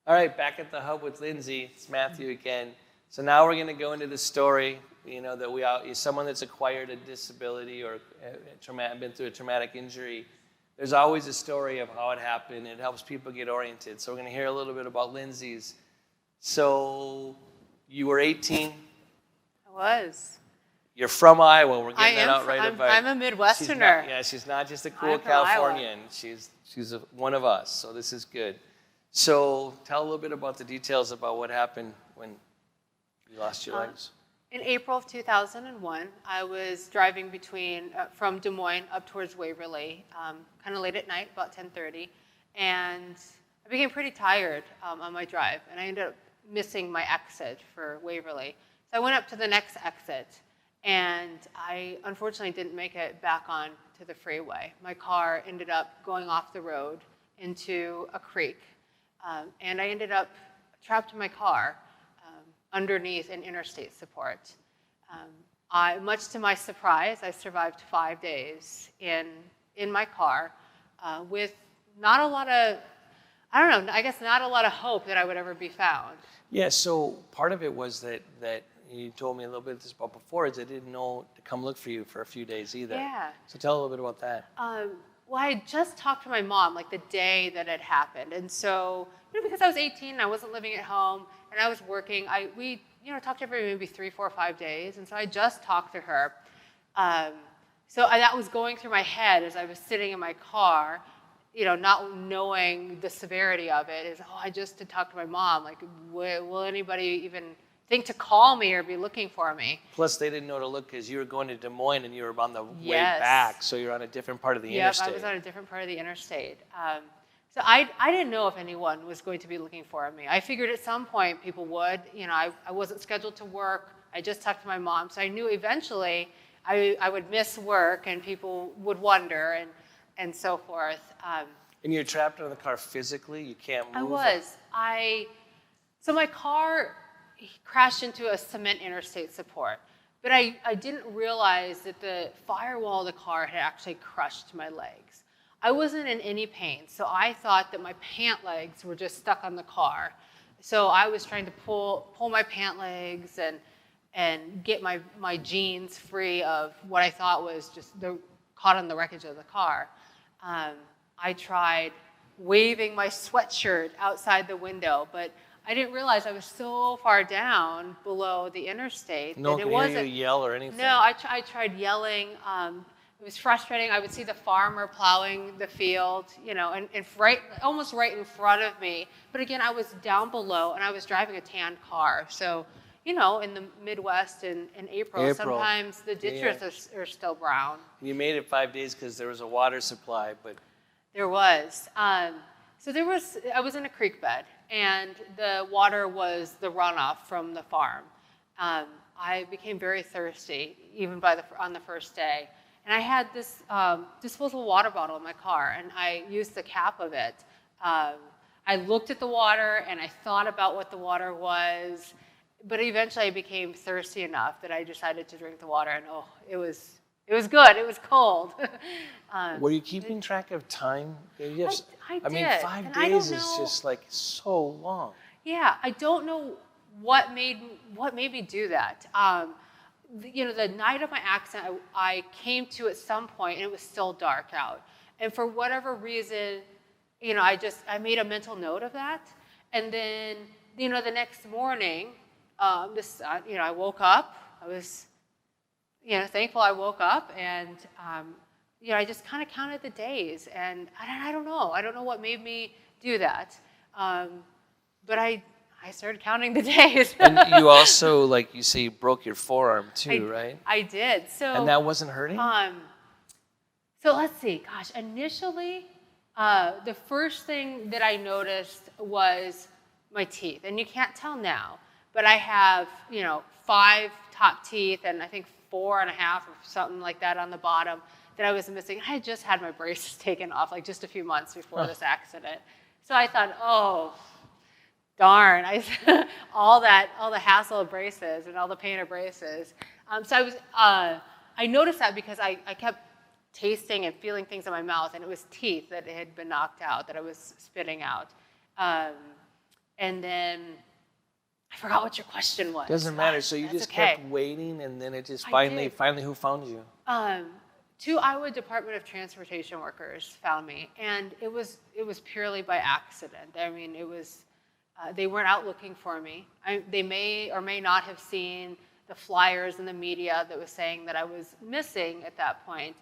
All right, back at the hub with Lindsay. It's Matthew again. So now we're going to go into the story. That someone that's acquired a disability or been through a traumatic injury. There's always a story of how it happened. It helps people get oriented. So we're going to hear a little bit about Lindsay's. So you were 18. I was. You're from Iowa. We're getting that out right away. I'm a Midwesterner. She's not just a cool Californian. She's one of us. So this is good. So tell a little bit about the details about what happened when you lost your legs. In April of 2001, I was driving from Des Moines up towards Waverly, kind of late at night, about 10:30, and I became pretty tired on my drive, and I ended up missing my exit for Waverly. So I went up to the next exit, and I unfortunately didn't make it back on to the freeway. My car ended up going off the road into a creek. And I ended up trapped in my car underneath an interstate support. Much to my surprise, I survived 5 days in my car with not a lot of, not a lot of hope that I would ever be found. Yeah, so part of it was that you told me a little bit about before, is I didn't know to come look for you for a few days either. Yeah. So tell a little bit about that. Well, I had just talked to my mom, like the day that it happened. And so, because I was 18, I wasn't living at home, and I was working, we talked every maybe 3, 4, 5 days. And so I just talked to her. That was going through my head as I was sitting in my car, not knowing the severity of it. I just had talked to my mom. Like, will anybody even think to call me or be looking for me? Plus, they didn't know to look because you were going to Des Moines and you were on the way back, so you're on a different part of the interstate. I was on a different part of the interstate. So I didn't know if anyone was going to be looking for me. I figured at some point people would. I wasn't scheduled to work. I just talked to my mom, so I knew eventually I would miss work and people would wonder and so forth. And you're trapped in the car physically? You can't move? I was. So my car crashed into a cement interstate support. But I didn't realize that the firewall of the car had actually crushed my legs. I wasn't in any pain, so I thought that my pant legs were just stuck on the car. So I was trying to pull my pant legs and get my jeans free of what I thought was just caught on the wreckage of the car. I tried waving my sweatshirt outside the window, but I didn't realize I was so far down below the interstate. No one could hear you yell or anything? No, I tried yelling. It was frustrating. I would see the farmer plowing the field, and almost right in front of me. But again, I was down below, and I was driving a tan car. So, in the Midwest in April, sometimes the ditches are still brown. You made it 5 days because there was a water supply, but... There was. I was in a creek bed, and the water was the runoff from the farm. I became very thirsty, even on the first day. And I had this disposable water bottle in my car, and I used the cap of it. I looked at the water, and I thought about what the water was, but eventually I became thirsty enough that I decided to drink the water, and it was good. It was cold. Were you keeping track of time? I did. I mean, 5 days is just like so long. Yeah, I don't know what made me do that. The night of my accident, I came to at some point, and it was still dark out. And for whatever reason, I made a mental note of that. And then, the next morning, I woke up. I was, thankful I woke up, and I just kind of counted the days, and I don't know. I don't know what made me do that, but I started counting the days. And you also, like you say, you broke your forearm too, right? I did. And that wasn't hurting? So let's see. Gosh, initially, the first thing that I noticed was my teeth, and you can't tell now, but I have 5 top teeth, and I think 4.5 or something like that on the bottom that I was missing. I had just had my braces taken off like just a few months before this accident. So I thought, oh, darn, all the hassle of braces and all the pain of braces. So I noticed that because I kept tasting and feeling things in my mouth, and it was teeth that had been knocked out that I was spitting out. And then I forgot what your question was. Doesn't matter. So you That's just okay. kept waiting, and then it just I finally did. who found you? Two Iowa Department of Transportation workers found me, and it was purely by accident. I mean, it was they weren't out looking for me. They may or may not have seen the flyers in the media that was saying that I was missing at that point,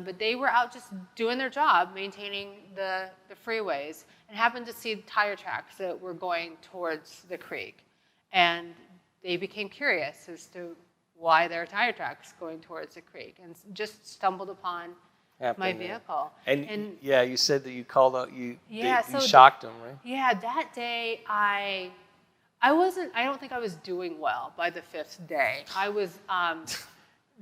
but they were out just doing their job, maintaining the freeways, and happened to see tire tracks that were going towards the creek, and they became curious as to why there are tire tracks going towards the creek, and just stumbled upon my vehicle. And yeah, you said that you called out, you so shocked them, right? Yeah, that day I don't think I was doing well by the 5th day. I was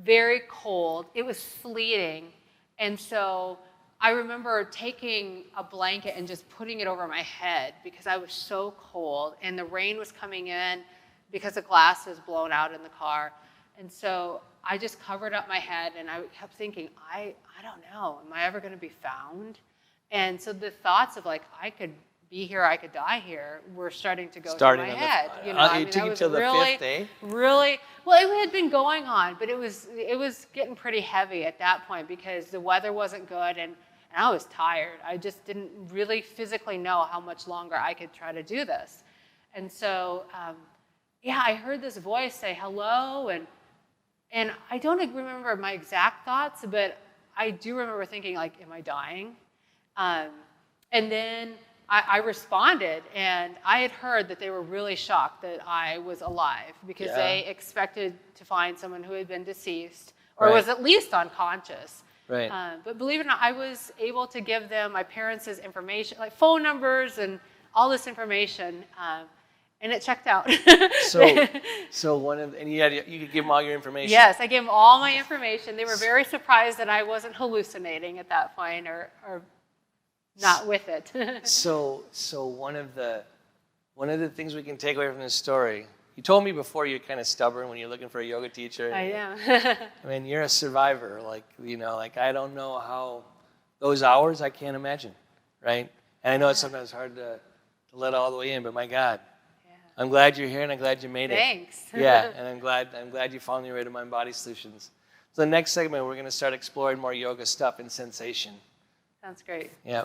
very cold. It was sleeting, and so I remember taking a blanket and just putting it over my head because I was so cold, and the rain was coming in because the glass was blown out in the car. And so I just covered up my head, and I kept thinking, I don't know, am I ever going to be found? And so the thoughts of like, I could be here, I could die here, were starting to go through my head. It took you till the 5th day? Really, well, it had been going on, but it was getting pretty heavy at that point because the weather wasn't good, and I was tired. I just didn't really physically know how much longer I could try to do this. And so, I heard this voice say hello, and I don't remember my exact thoughts, but I do remember thinking, like, am I dying? And then I responded, and I had heard that they were really shocked that I was alive because they expected to find someone who had been deceased or was at least unconscious. Right. But believe it or not, I was able to give them my parents' information, like phone numbers and all this information. And it checked out. So you could give them all your information. Yes, I gave them all my information. They were very surprised that I wasn't hallucinating at that point or not with it. So one of the things we can take away from this story, you told me before you're kind of stubborn when you're looking for a yoga teacher. I am. I mean, you're a survivor. Like I don't know how those hours, I can't imagine, right? And I know it's sometimes hard to let all the way in, but my God. I'm glad you're here, and I'm glad you made it. Thanks. Yeah, and I'm glad you found your way to Mind Body Solutions. So the next segment, we're going to start exploring more yoga stuff and sensation. Sounds great. Yeah.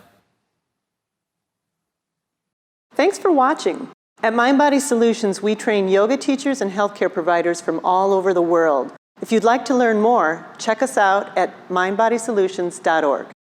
Thanks for watching. At Mind Body Solutions, we train yoga teachers and healthcare providers from all over the world. If you'd like to learn more, check us out at mindbodysolutions.org.